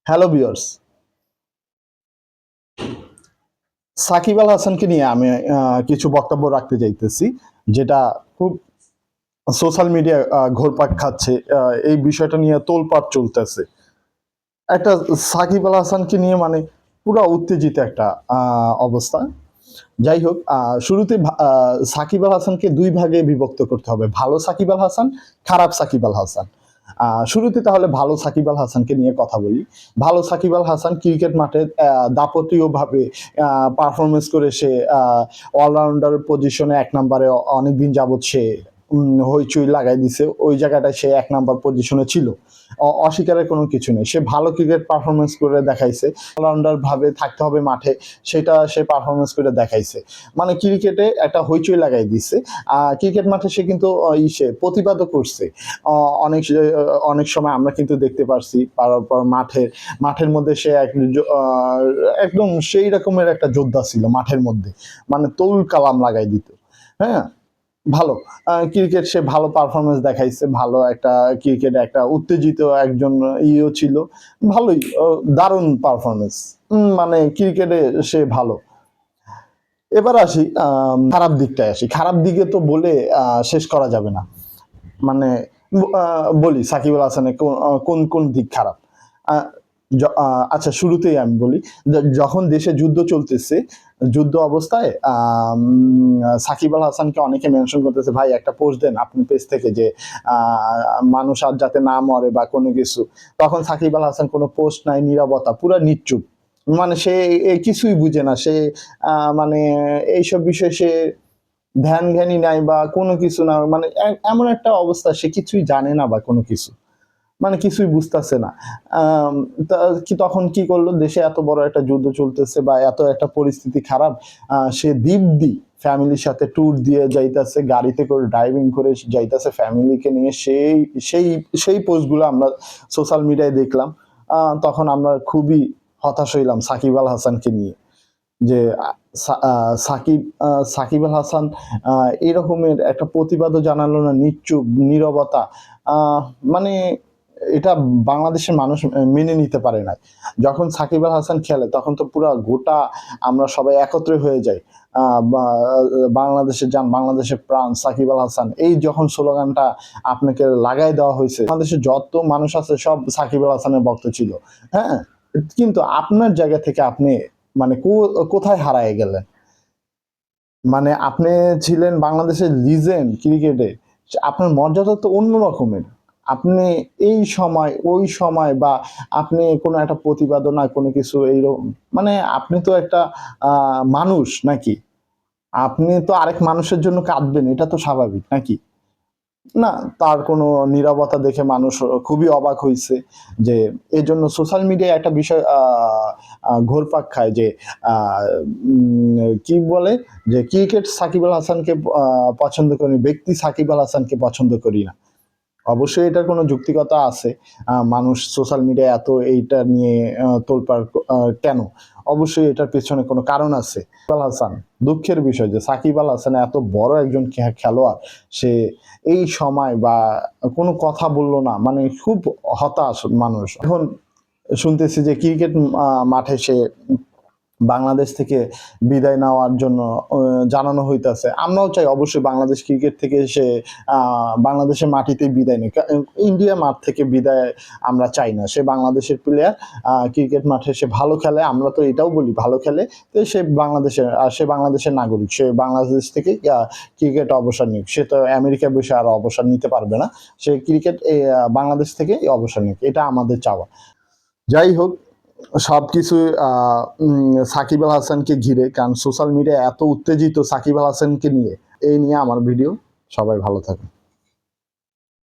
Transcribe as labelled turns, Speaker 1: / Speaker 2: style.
Speaker 1: Hello viewers, Shakib Al হাসানকে নিয়ে আমি কিছু বক্তব্য রাখতে চাইতেছি, যেটা খুব সোশ্যাল মিডিয়া ঘুরপাক খাচ্ছে। এই বিষয়টা নিয়ে তোলপাড় চলতেছে। একটা সাকিব আল হাসানকে নিয়ে মানে পুরো উত্তেজিত একটা অবস্থা। যাই হোক, শুরুতে সাকিব আল হাসানকে দুই ভাগে বিভক্ত করতে হবে: ভালো সাকিব আল হাসান, খারাপ সাকিব আল হাসান। শুরুতে তাহলে ভালো সাকিব আল হাসানকে নিয়ে কথা বলি। ভালো সাকিব আল হাসান ক্রিকেট মাঠে দাপটীয়ভাবে পারফরমেন্স করে সে অলরাউন্ডার পজিশনে এক নম্বরে অনেকদিন যাবৎ সে হইচই লাগাই দিছে। ওই জায়গাটায় সে এক নাম্বার পজিশনে ছিল, অস্বীকারের কোনো কিছু নেই। সে ভালো ক্রিকেট পারফরমেন্স করে দেখাইছে। অলরাউন্ডার ভাবে থাকতে হবে মাঠে, সেটা সে পারফরমেন্স করে দেখাইছে। মানে ক্রিকেটে একটা হইচই লাগাই দিছে। ক্রিকেট মাঠে সে কিন্তু প্রতিবাদও করছে। অনেক অনেক সময় আমরা কিন্তু দেখতে পারছি মাঠের মধ্যে সে একদম সেই রকমের একটা যোদ্ধা ছিল মাঠের মধ্যে, মানে তৌল কালাম লাগাই দিত। হ্যাঁ, ভালো ক্রিকেট সে ভালো পারফরমেন্স দেখাইছে। ভালো একটা ক্রিকেট একটা উত্তেজিত একজন ছিল। ভালোই দারুণ পারফরমেন্স। মানে ক্রিকেটে সে ভালো। এবার আসি খারাপ দিকটায় আসি। খারাপ দিকে তো বলে শেষ করা যাবে না। মানে বলি সাকিব আল হাসানের কোন কোন দিক খারাপ। আচ্ছা, শুরুতেই আমি বলি, যখন দেশে যুদ্ধ চলতেছে, যুদ্ধ অবস্থায় সাকিব আল হাসানকে অনেকে মেনশন করতেছে, ভাই একটা পোস্ট দেন আপনি পেজ থেকে, যে মানুষ আর যাতে না মরে বা কোনো কিছু। তখন সাকিব আল হাসান কোনো পোস্ট নাই, নীরবতা, পুরা নিশ্চুপ। মানে সে কিছুই বুঝে না। সে মানে এইসব বিষয়ে সে ধ্যান জ্ঞানী নাই বা কোনো কিছু না। মানে এমন একটা অবস্থা, সে কিছুই জানে না বা কোনো কিছু, মানে কিছুই বুঝতেছে না। তখন কি করলো, দেশে এত বড় একটা যুদ্ধ চলতেছে বা এত একটা পরিস্থিতি খারাপ, সে দিব্যি ফ্যামিলির সাথে ট্যুর দিয়ে যাইতেছে, গাড়িতে করে ড্রাইভিং করে যাইতেছে ফ্যামিলিকে নিয়ে। সেই সেই পোস্টগুলো আমরা সোশ্যাল মিডিয়ায় দেখলাম। তখন আমরা খুবই হতাশ হইলাম সাকিব আল হাসানকে নিয়ে, যে সাকিব আল হাসান এরকমের একটা প্রতিবাদও জানালো না, নিশ্চুপ নীরবতা। মানে এটা বাংলাদেশের মানুষ মেনে নিতে পারে না। যখন সাকিব আল হাসান খেলে তখন তো পুরো গোটা আমরা সবাই একত্রে হয়ে যাই। বাংলাদেশের যান, বাংলাদেশের প্রাণ সাকিব আল হাসান, এই যখন স্লোগানটা আপনাকে লাগাই দেওয়া হয়েছে, বাংলাদেশের যত মানুষ আছে সব সাকিব আল হাসানের ভক্ত ছিল। হ্যাঁ, কিন্তু আপনার জায়গা থেকে আপনি মানে কোথায় হারায় গেলেন? মানে আপনি ছিলেন বাংলাদেশের লিজেন্ড ক্রিকেটে, আপনার মর্যাদা তো অন্য রকমের। আপনি এই সময় ওই সময় বা আপনি কোনো একটা প্রতিবাদও না কোনো কিছু এইরকম, মানে আপনি তো একটা মানুষ নাকি? আপনি তো আরেক মানুষের জন্য কাঁদবেন, এটা তো স্বাভাবিক নাকি? না, তার কোনো নীরবতা দেখে মানুষ খুবই অবাক হইছে। যে এজন্য সোশ্যাল মিডিয়ায় একটা বিষয় ঘুরপাক খায়, যে কি বলে, যে ক্রিকেট সাকিব আল হাসানকে পছন্দ করি, ব্যক্তি সাকিব আল হাসানকে পছন্দ করি না। অবশ্যই এটার কোনো যুক্তিকতা আছে। মানুষ সোশ্যাল মিডিয়ায় এত এইটা নিয়ে তোলপাড় কেন? অবশ্যই এটার পেছনে কোনো কারণ আছে। সাকিব আল হাসান, দুঃখের বিষয় যে সাকিব আল হাসান এত বড় একজন খেলোয়াড়, সে এই সময় বা কোনো কথা বললো না। মানে খুব হতাশ মানুষ। এখন শুনতেছি যে ক্রিকেট মাঠে সে বাংলাদেশ থেকে বিদায় নেওয়ার জন্য জানানো হইতেছে। আমরাও চাই অবশ্যই বাংলাদেশ ক্রিকেট থেকে সে বাংলাদেশের মাটিতেই বিদায় নেই। ইন্ডিয়া মাঠ থেকে বিদায় আমরা চাই না। সে বাংলাদেশের প্লেয়ার, ক্রিকেট মাঠে সে ভালো খেলে, আমরা তো এটাও বলি ভালো খেলে। তো সে বাংলাদেশের নাগরিক, সে বাংলাদেশ থেকে ক্রিকেট অবসর নিক। সে তো আমেরিকায় বসে আর অবসর নিতে পারবে না। সে ক্রিকেট বাংলাদেশ থেকে অবসর নিক, এটা আমাদের চাওয়া। যাই হোক, সবকিছু সাকিব আল হাসানকে ঘিরে, কারণ সোশ্যাল মিডিয়া এত উত্তেজিত সাকিব আল হাসানকে নিয়ে। এই নিয়ে আমার ভিডিও। সবাই ভালো থাকুন।